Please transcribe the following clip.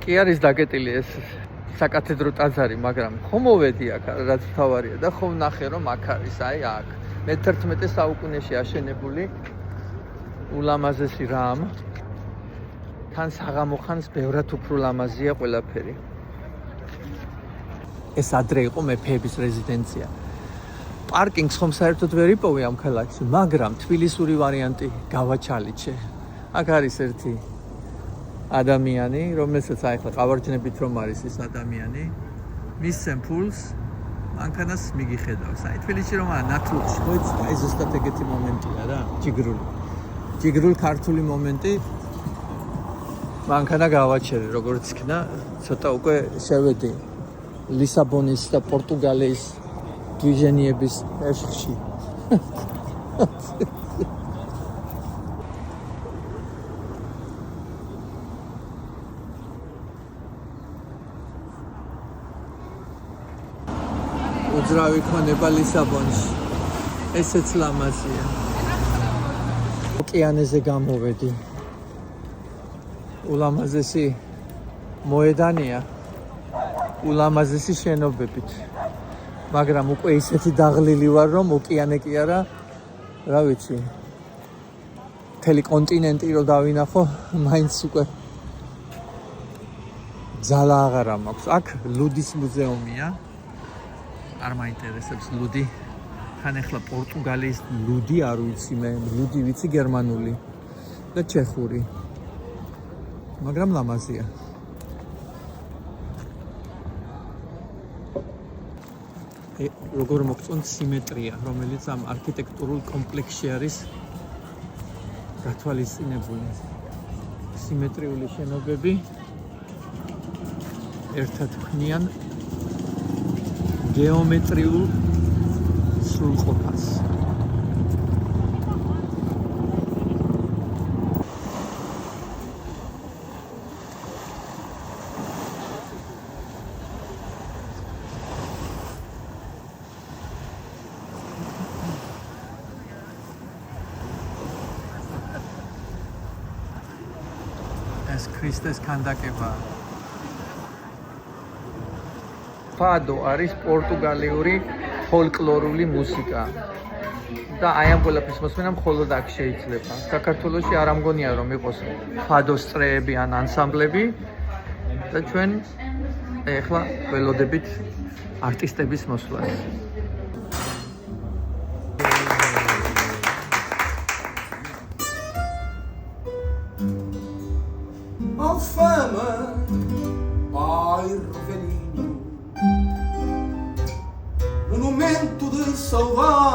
კი არის დაკეტილი ეს საკათედრო ტაძარი, მაგრამ ხომ მოვედი აქ, რაც თავარია და ხომ ნახე რომ აქ არის, აი აქ. მე-11 საუკუნეში აშენებული ულამაზესი რამ. თან საღამოხანს ბევრად უფრო ლამაზია ყველაფერი. ეს ადრე იყო მეფეების რეზიდენცია. პარკინგს ხომ საერთოდ ვერ იპოვე ამ ქალაქში, მაგრამ თბილისური ვარიანტი გავაჩალიჩე. აქ არის ერთი ადამიანი, რომელსაც ახლა ყავარჯნებით რომ არის ეს ადამიანი, მისცემ ფულს, მანქანას მიგიხედავს. აი თბილისში რომ არა ნათლუღში, მოიცი, აი ზუსტად ეგეთი მომენტია რა, ჯიგრული ქართული მომენტი. მანქანა გავაჩერე, როგორც იქნა, ცოტა უკვე შევედი ლისაბონის და პორტუგალიის დვიჟენიების ეშხში. უძრავი ქონება ლისაბონში. ესეც ლამაზია. ოკეანეზე გამოვედი. ულამაზესი მოედანია. ულამაზესი შენობებით. მაგრამ უკვე ისეთი დაღლილი ვარ, რომ ოკეანე კი არა, რა ვიცი. მთელი კონტინენტი რო დავინახო, მაინც უკვე ძალა აღარ მაქვს. აქ ლუდის მუზეუმია. არ მაინტერესებს ლუდი. თან ახლა პორტუგალიის ლუდი არ ვიცი მე, ლუდი ვიცი გერმანული და ჩეხური. მაგრამ ლამაზია. როგორ მოგწონთ სიმეტრია, რომელიც ამ არქიტექტურულ კომპლექსში არის გათვალისწინებული. სიმეტრიული შენობები ერთად ქმნიან გეომეტრიულ სრულყოფას. ეს ქრისტეს ქანდაკება. ფადო არის პორტუგალიური ფოლკლორული მუსიკა. და აი ამ ყველაფრის მოსმენა მხოლოდ აქ შეიძლება. საქართველოში არ ამგონია რომ იყოს ფადოს წრეები ან ანსამბლები და ჩვენ ეხლა ველოდებით არტისტების მოსვლას. Fama vai revelando monumento de saudade.